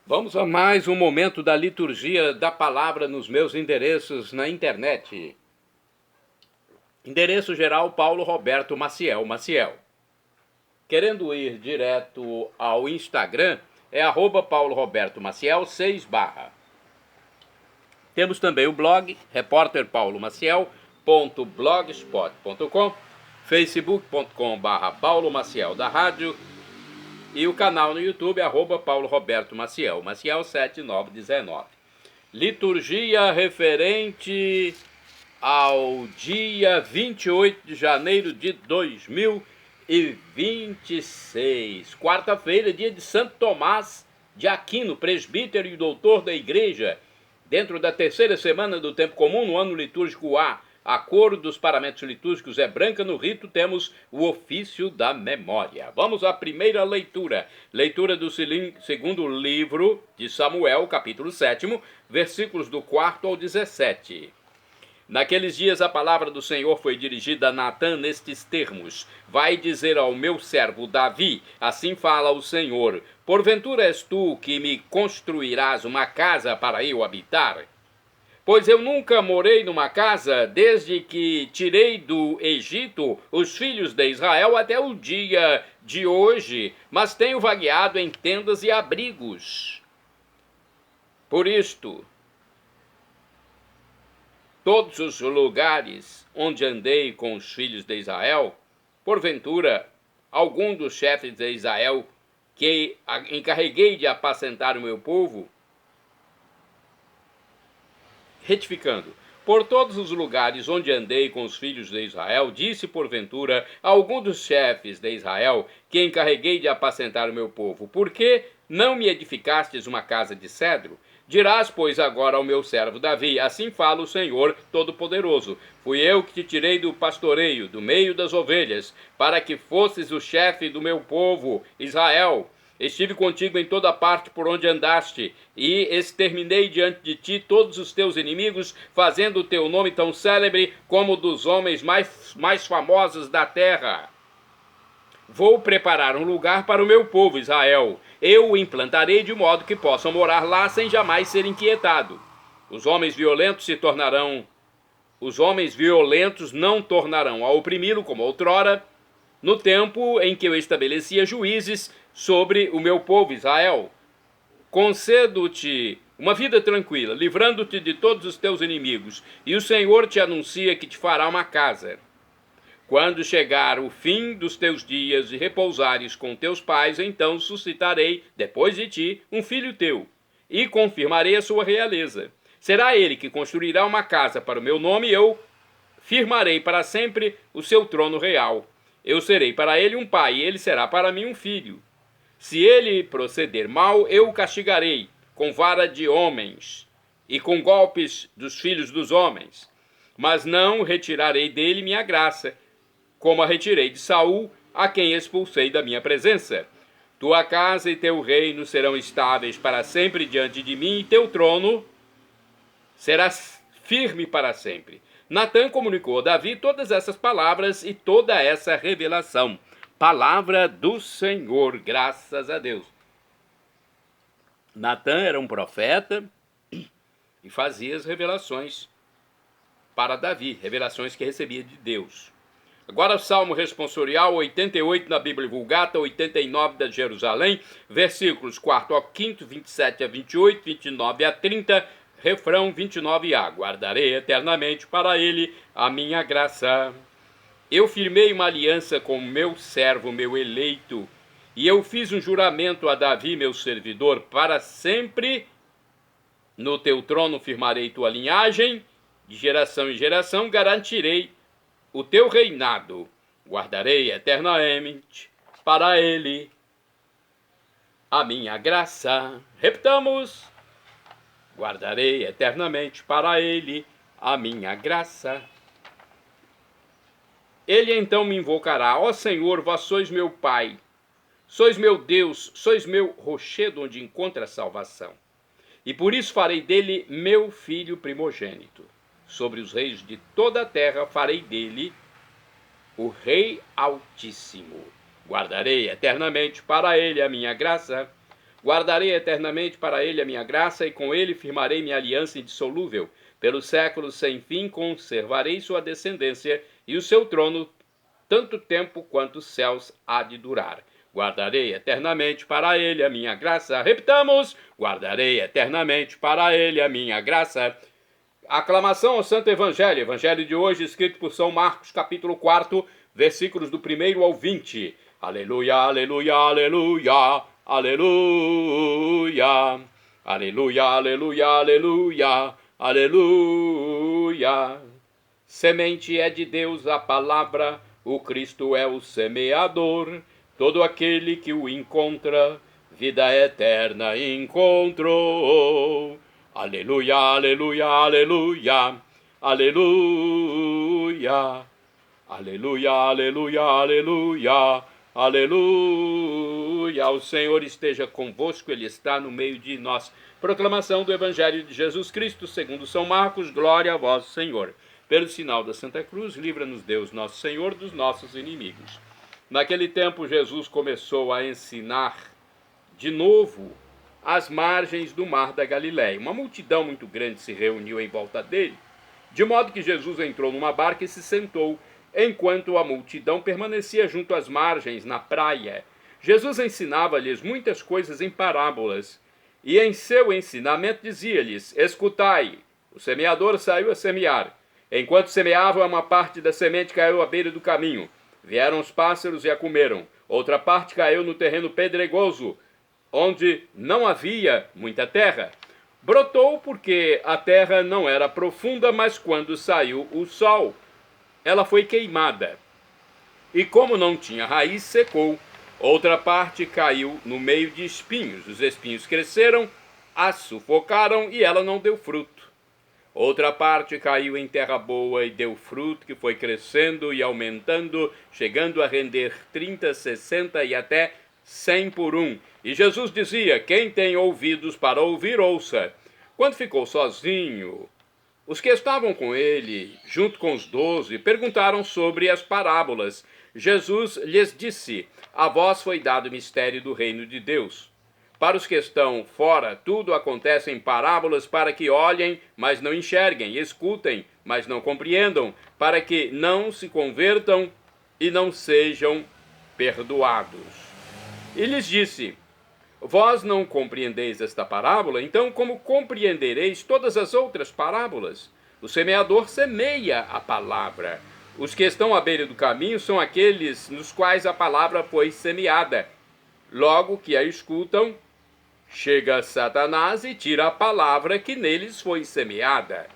Vamos a mais um momento da liturgia da palavra nos meus endereços na internet. Endereço geral Paulo Roberto Maciel. Querendo ir direto ao Instagram, é @Paulo Roberto Maciel 6 barra. Temos também o blog, repórterpaulomaciel.blogspot.com, facebook.com/Paulo Maciel da Rádio, e o canal no YouTube, @Paulo Roberto Maciel 7919. Liturgia referente ao dia 28 de janeiro de 2026. Quarta-feira, dia de Santo Tomás de Aquino, presbítero e doutor da Igreja, dentro da terceira semana do tempo comum, no ano litúrgico A. A cor dos paramentos litúrgicos é branca. No rito temos o ofício da memória. Vamos à primeira leitura. Leitura do segundo livro de Samuel, capítulo 7, versículos do 4 ao 17. Naqueles dias a palavra do Senhor foi dirigida a Natã nestes termos: vai dizer ao meu servo Davi, assim fala o Senhor, porventura és tu que me construirás uma casa para eu habitar? Pois eu nunca morei numa casa desde que tirei do Egito os filhos de Israel até o dia de hoje, mas tenho vagueado em tendas e abrigos. Por isto, todos os lugares onde andei com os filhos de Israel, porventura, algum dos chefes de Israel que encarreguei de apacentar o meu povo, retificando, por todos os lugares onde andei com os filhos de Israel, disse porventura a algum dos chefes de Israel que encarreguei de apacentar o meu povo: por que não me edificastes uma casa de cedro? Dirás, pois, agora ao meu servo Davi: assim fala o Senhor Todo-Poderoso: fui eu que te tirei do pastoreio, do meio das ovelhas, para que fosses o chefe do meu povo, Israel. Estive contigo em toda parte por onde andaste, e exterminei diante de ti todos os teus inimigos, fazendo o teu nome tão célebre como o dos homens mais famosos da terra. Vou preparar um lugar para o meu povo Israel. Eu o implantarei de modo que possam morar lá sem jamais ser inquietado. Os homens violentos não tornarão a oprimi-lo como outrora, no tempo em que eu estabelecia juízes sobre o meu povo Israel. Concedo-te uma vida tranquila, livrando-te de todos os teus inimigos, e o Senhor te anuncia que te fará uma casa. Quando chegar o fim dos teus dias e repousares com teus pais, então suscitarei, depois de ti, um filho teu, e confirmarei a sua realeza. Será ele que construirá uma casa para o meu nome, e eu firmarei para sempre o seu trono real. Eu serei para ele um pai, e ele será para mim um filho. Se ele proceder mal, eu o castigarei com vara de homens e com golpes dos filhos dos homens. Mas não retirarei dele minha graça, como a retirei de Saul, a quem expulsei da minha presença. Tua casa e teu reino serão estáveis para sempre diante de mim, e teu trono será firme para sempre. Natã comunicou a Davi todas essas palavras e toda essa revelação. Palavra do Senhor, graças a Deus. Natã era um profeta e fazia as revelações para Davi, revelações que recebia de Deus. Agora o Salmo responsorial 88 na Bíblia Vulgata, 89 da Jerusalém, versículos 4 ao 5, 27 a 28, 29 a 30, refrão 29a. Guardarei eternamente para ele a minha graça. Eu firmei uma aliança com meu servo, meu eleito, e eu fiz um juramento a Davi, meu servidor, para sempre. No teu trono firmarei tua linhagem, de geração em geração garantirei o teu reinado. Guardarei eternamente para ele a minha graça. Repitamos: guardarei eternamente para ele a minha graça. Ele então me invocará: ó Senhor, vós sois meu Pai, sois meu Deus, sois meu rochedo onde encontra salvação. E por isso farei dele meu filho primogênito. Sobre os reis de toda a terra farei dele o Rei Altíssimo. Guardarei eternamente para ele a minha graça. Guardarei eternamente para ele a minha graça, e com ele firmarei minha aliança indissolúvel. Pelos séculos sem fim conservarei sua descendência, e o seu trono tanto tempo quanto os céus há de durar. Guardarei eternamente para ele a minha graça. Repitamos: guardarei eternamente para ele a minha graça. Aclamação ao Santo Evangelho. Evangelho de hoje, escrito por São Marcos, capítulo 4, versículos do 1 ao 20. Aleluia, aleluia, aleluia, aleluia. Aleluia, aleluia, aleluia, aleluia. Semente é de Deus a palavra, o Cristo é o semeador. Todo aquele que o encontra, vida eterna encontrou. Aleluia, aleluia, aleluia, aleluia. Aleluia, aleluia, aleluia, aleluia. O Senhor esteja convosco, Ele está no meio de nós. Proclamação do Evangelho de Jesus Cristo, segundo São Marcos. Glória a vós, Senhor. Pelo sinal da Santa Cruz, livra-nos Deus, nosso Senhor, dos nossos inimigos. Naquele tempo, Jesus começou a ensinar de novo às margens do mar da Galileia. Uma multidão muito grande se reuniu em volta dele, de modo que Jesus entrou numa barca e se sentou, enquanto a multidão permanecia junto às margens, na praia. Jesus ensinava-lhes muitas coisas em parábolas, e em seu ensinamento dizia-lhes: escutai, o semeador saiu a semear. Enquanto semeava, uma parte da semente caiu à beira do caminho. Vieram os pássaros e a comeram. Outra parte caiu no terreno pedregoso, onde não havia muita terra. Brotou porque a terra não era profunda, mas quando saiu o sol, ela foi queimada. E como não tinha raiz, secou. Outra parte caiu no meio de espinhos. Os espinhos cresceram, a sufocaram e ela não deu fruto. Outra parte caiu em terra boa e deu fruto, que foi crescendo e aumentando, chegando a render 30, 60 e até 100 por um. E Jesus dizia: quem tem ouvidos para ouvir, ouça. Quando ficou sozinho, os que estavam com ele, junto com os 12, perguntaram sobre as parábolas. Jesus lhes disse: a vós foi dado o mistério do reino de Deus. Para os que estão fora, tudo acontece em parábolas, para que olhem, mas não enxerguem, escutem, mas não compreendam, para que não se convertam e não sejam perdoados. E lhes disse: vós não compreendeis esta parábola? Então como compreendereis todas as outras parábolas? O semeador semeia a palavra. Os que estão à beira do caminho são aqueles nos quais a palavra foi semeada. Logo que a escutam, chega Satanás e tira a palavra que neles foi semeada.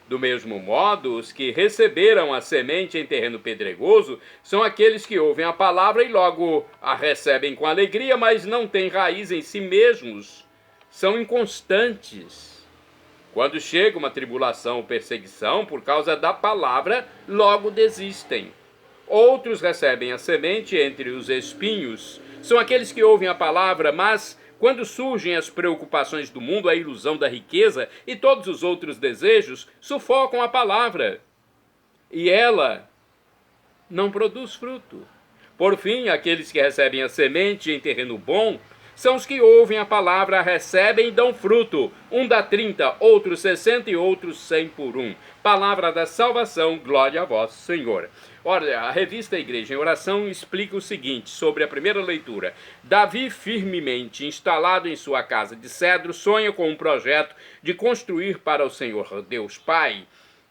Do mesmo modo, os que receberam a semente em terreno pedregoso são aqueles que ouvem a palavra e logo a recebem com alegria, mas não têm raiz em si mesmos. São inconstantes. Quando chega uma tribulação ou perseguição por causa da palavra, logo desistem. Outros recebem a semente entre os espinhos. São aqueles que ouvem a palavra, mas quando surgem as preocupações do mundo, a ilusão da riqueza e todos os outros desejos, sufocam a palavra. E ela não produz fruto. Por fim, aqueles que recebem a semente em terreno bom, são os que ouvem a palavra, a recebem e dão fruto. Um dá 30, outro 60 e outros 100 por um. Palavra da salvação, glória a vós, Senhor. Olha, a revista Igreja em Oração explica o seguinte sobre a primeira leitura. Davi, firmemente instalado em sua casa de cedro, sonha com um projeto de construir para o Senhor Deus Pai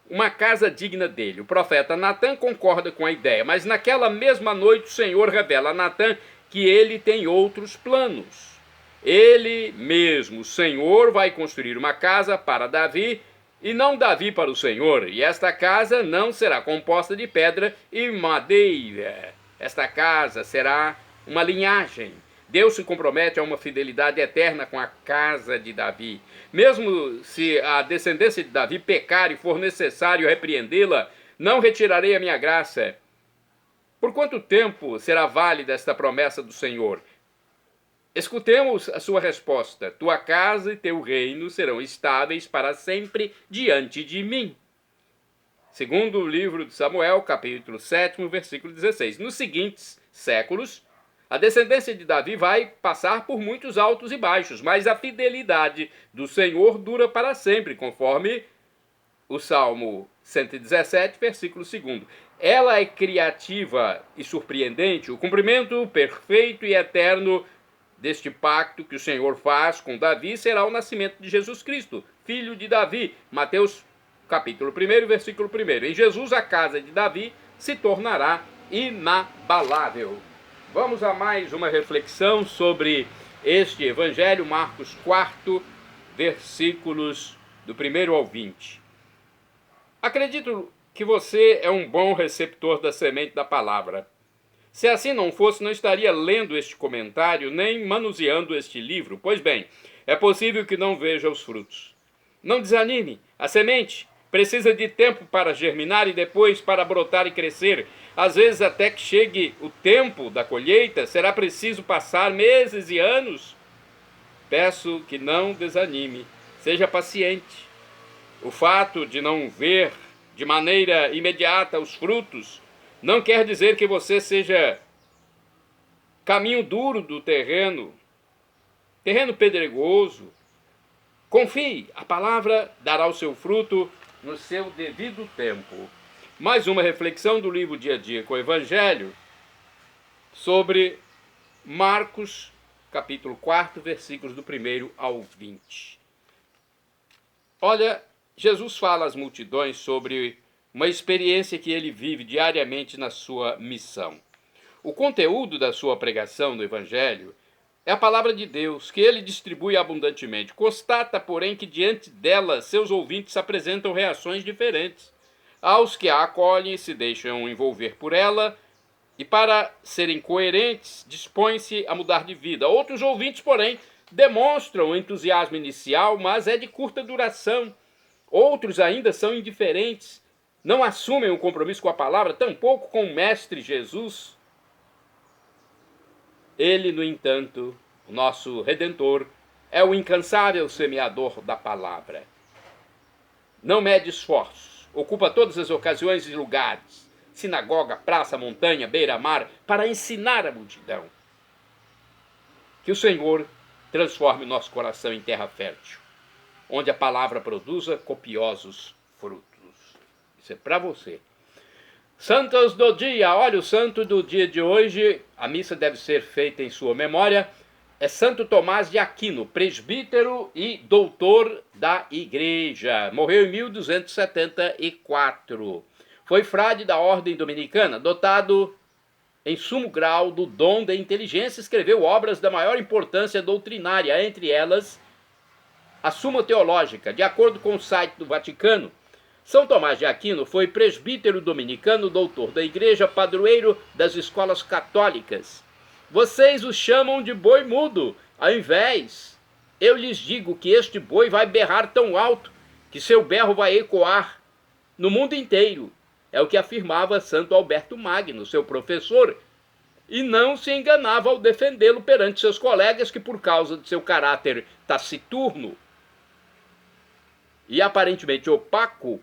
uma casa digna dele. O profeta Natã concorda com a ideia, mas naquela mesma noite o Senhor revela a Natã que ele tem outros planos. Ele mesmo, o Senhor, vai construir uma casa para Davi, e não Davi para o Senhor, e esta casa não será composta de pedra e madeira. Esta casa será uma linhagem. Deus se compromete a uma fidelidade eterna com a casa de Davi. Mesmo se a descendência de Davi pecar e for necessário repreendê-la, não retirarei a minha graça. Por quanto tempo será válida esta promessa do Senhor? Escutemos a sua resposta. Tua casa e teu reino serão estáveis para sempre diante de mim. Segundo o livro de Samuel, capítulo 7, versículo 16. Nos seguintes séculos, A descendência de Davi vai passar por muitos altos e baixos, mas a fidelidade do Senhor dura para sempre, conforme o Salmo 117, versículo 2. Ela é criativa e surpreendente, o cumprimento perfeito e eterno deste pacto que o Senhor faz com Davi será o nascimento de Jesus Cristo, filho de Davi. Mateus capítulo 1, versículo 1. Em Jesus a casa de Davi se tornará inabalável. Vamos a mais uma reflexão sobre este evangelho, Marcos 4, versículos do 1 ao 20. Acredito que você é um bom receptor da semente da palavra. Se assim não fosse, não estaria lendo este comentário, nem manuseando este livro. Pois bem, é possível que não veja os frutos. Não desanime. A semente precisa de tempo para germinar e depois para brotar e crescer. Às vezes, até que chegue o tempo da colheita, será preciso passar meses e anos. Peço que não desanime. Seja paciente. O fato de não ver de maneira imediata os frutos não quer dizer que você seja caminho duro do terreno pedregoso. Confie, a palavra dará o seu fruto no seu devido tempo. Mais uma reflexão do livro Dia a Dia com o Evangelho sobre Marcos, capítulo 4, versículos do 1 ao 20. Olha, Jesus fala às multidões sobre uma experiência que ele vive diariamente na sua missão. O conteúdo da sua pregação no Evangelho é a palavra de Deus, que ele distribui abundantemente. Constata, porém, que diante dela seus ouvintes apresentam reações diferentes. Aos que a acolhem e se deixam envolver por ela, e para serem coerentes, dispõem-se a mudar de vida. Outros ouvintes, porém, demonstram entusiasmo inicial, mas é de curta duração. Outros ainda são indiferentes, não assumem o compromisso com a palavra, tampouco com o Mestre Jesus. Ele, no entanto, o nosso Redentor, é o incansável semeador da palavra. Não mede esforços, ocupa todas as ocasiões e lugares, sinagoga, praça, montanha, beira-mar, para ensinar a multidão. Que o Senhor transforme o nosso coração em terra fértil, onde a palavra produza copiosos frutos. Isso é para você. Santos do dia. Olha, o santo do dia de hoje, a missa deve ser feita em sua memória, é Santo Tomás de Aquino, presbítero e doutor da igreja. Morreu em 1274. Foi frade da ordem dominicana, dotado em sumo grau do dom da inteligência, escreveu obras da maior importância doutrinária, entre elas a Suma Teológica. De acordo com o site do Vaticano, São Tomás de Aquino foi presbítero dominicano, doutor da igreja, padroeiro das escolas católicas. Vocês o chamam de boi mudo. Ao invés, eu lhes digo que este boi vai berrar tão alto que seu berro vai ecoar no mundo inteiro. É o que afirmava Santo Alberto Magno, seu professor, e não se enganava ao defendê-lo perante seus colegas que, por causa de seu caráter taciturno e aparentemente opaco,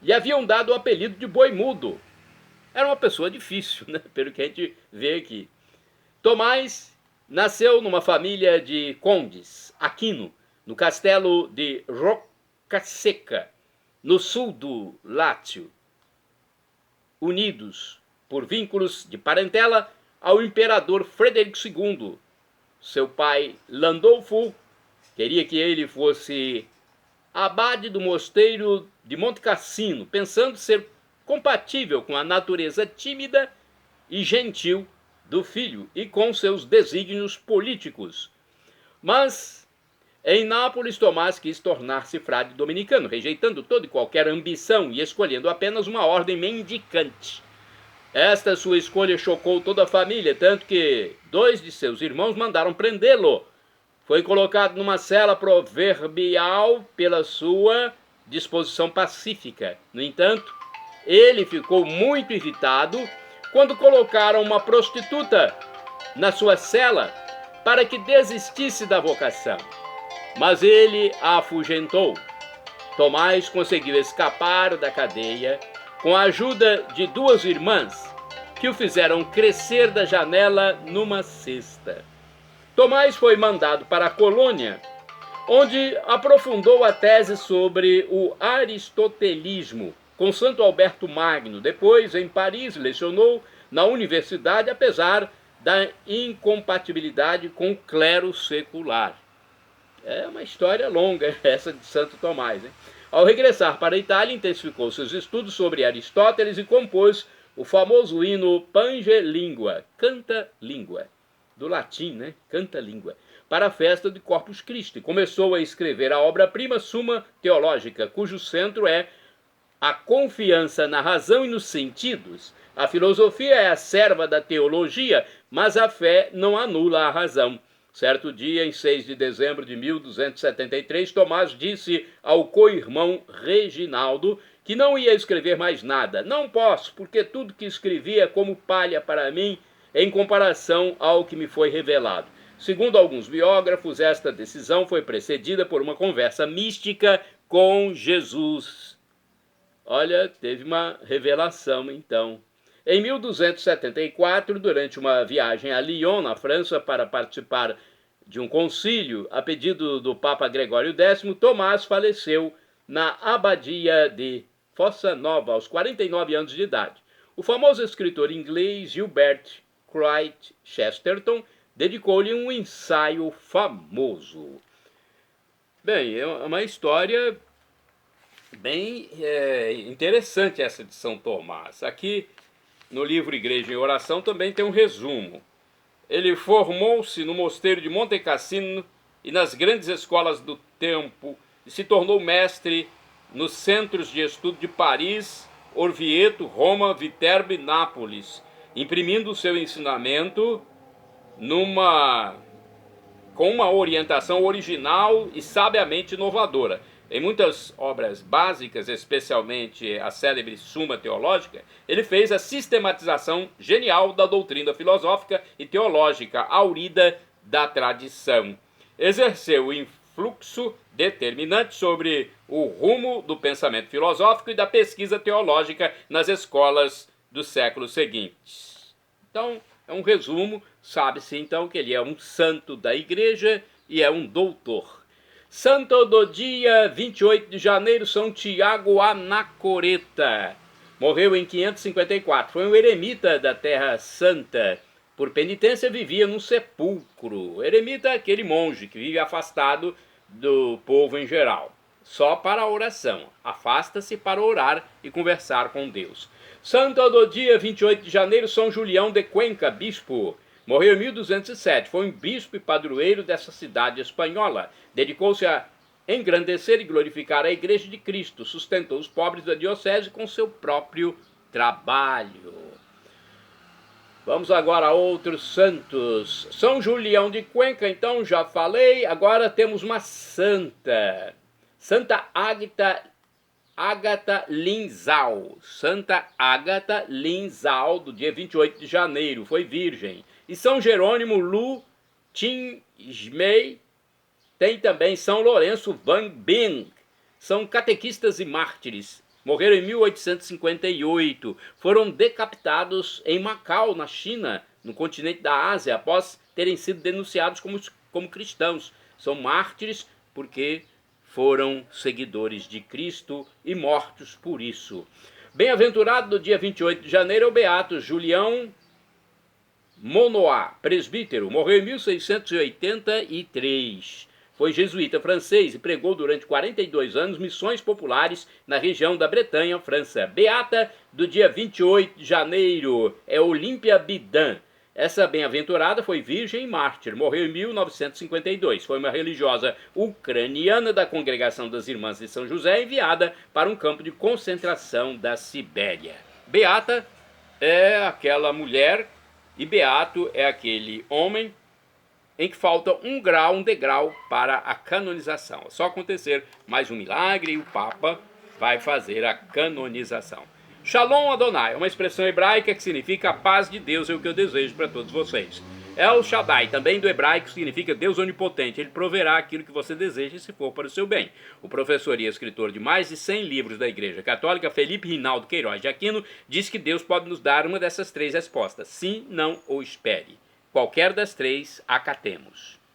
lhe haviam dado o apelido de boi mudo. Era uma pessoa difícil, né? Pelo que a gente vê aqui. Tomás nasceu numa família de condes, Aquino, no castelo de Roccasecca, no sul do Lácio, unidos por vínculos de parentela ao imperador Frederico II. Seu pai, Landolfo, queria que ele fosse abade do mosteiro de Monte Cassino, pensando ser compatível com a natureza tímida e gentil do filho e com seus desígnios políticos. Mas em Nápoles, Tomás quis tornar-se frade dominicano, rejeitando toda e qualquer ambição e escolhendo apenas uma ordem mendicante. Esta sua escolha chocou toda a família, tanto que 2 de seus irmãos mandaram prendê-lo. Foi colocado numa cela proverbial pela sua disposição pacífica. No entanto, ele ficou muito irritado quando colocaram uma prostituta na sua cela para que desistisse da vocação. Mas ele a afugentou. Tomás conseguiu escapar da cadeia com a ajuda de 2 irmãs que o fizeram crescer da janela numa cesta. Tomás foi mandado para a colônia, onde aprofundou a tese sobre o aristotelismo com Santo Alberto Magno. Depois, em Paris, lecionou na universidade, apesar da incompatibilidade com o clero secular. É uma história longa essa de Santo Tomás, hein? Ao regressar para a Itália, intensificou seus estudos sobre Aristóteles e compôs o famoso hino Pange Lingua, canta língua, do latim, né? Canta língua, para a festa de Corpus Christi. Começou a escrever a obra-prima Summa Theologica, cujo centro é a confiança na razão e nos sentidos. A filosofia é a serva da teologia, mas a fé não anula a razão. Certo dia, em 6 de dezembro de 1273, Tomás disse ao co-irmão Reginaldo que não ia escrever mais nada. Não posso, porque tudo que escrevi é como palha para mim em comparação ao que me foi revelado. Segundo alguns biógrafos, esta decisão foi precedida por uma conversa mística com Jesus. Olha, teve uma revelação então. Em 1274, durante uma viagem a Lyon, na França, para participar de um concílio, a pedido do Papa Gregório X, Tomás faleceu na abadia de Fossa Nova, aos 49 anos de idade. O famoso escritor inglês Gilbert Craig Chesterton dedicou-lhe um ensaio famoso. Bem, é uma história bem interessante essa de São Tomás. Aqui no livro Igreja em Oração também tem um resumo. Ele formou-se no mosteiro de Monte Cassino e nas grandes escolas do tempo e se tornou mestre nos centros de estudo de Paris, Orvieto, Roma, Viterbo e Nápoles, imprimindo o seu ensinamento com uma orientação original e sabiamente inovadora. Em muitas obras básicas, especialmente a célebre Summa Theologica, ele fez a sistematização genial da doutrina filosófica e teológica, aurida da tradição. Exerceu influxo determinante sobre o rumo do pensamento filosófico e da pesquisa teológica nas escolas dos séculos seguintes. Então, é um resumo, sabe-se então que ele é um santo da igreja e é um doutor. Santo do dia 28 de janeiro, São Tiago Anacoreta. Morreu em 554. Foi um eremita da Terra Santa. Por penitência vivia num sepulcro. Eremita é aquele monge que vive afastado do povo em geral. Só para a oração. Afasta-se para orar e conversar com Deus. Santo do dia 28 de janeiro, São Julião de Cuenca, bispo. Morreu em 1207, foi um bispo e padroeiro dessa cidade espanhola. Dedicou-se a engrandecer e glorificar a Igreja de Cristo. Sustentou os pobres da diocese com seu próprio trabalho. Vamos agora a outros santos. São Julião de Cuenca, então, já falei. Agora temos uma santa. Santa Ágata Linzau. Santa Ágata Linzau, do dia 28 de janeiro. Foi virgem. E São Jerônimo Lu Tinsmei, tem também São Lourenço Van Bing, são catequistas e mártires. Morreram em 1858, foram decapitados em Macau, na China, no continente da Ásia, após terem sido denunciados como cristãos. São mártires porque foram seguidores de Cristo e mortos por isso. Bem-aventurado do dia 28 de janeiro é o beato Julião Monoá, presbítero, morreu em 1683. Foi jesuíta francês e pregou durante 42 anos missões populares na região da Bretanha, França. Beata do dia 28 de janeiro é Olímpia Bidan. Essa bem-aventurada foi virgem e mártir, morreu em 1952. Foi uma religiosa ucraniana da Congregação das Irmãs de São José, enviada para um campo de concentração da Sibéria. Beata é aquela mulher e beato é aquele homem em que falta um degrau para a canonização. É só acontecer mais um milagre e o Papa vai fazer a canonização. Shalom Adonai é uma expressão hebraica que significa a paz de Deus, é o que eu desejo para todos vocês. El Shaddai, também do hebraico, significa Deus onipotente. Ele proverá aquilo que você deseja se for para o seu bem. O professor e escritor de mais de 100 livros da Igreja Católica, Felipe Rinaldo Queiroz de Aquino, diz que Deus pode nos dar uma dessas três respostas: sim, não ou espere. Qualquer das três, acatemos.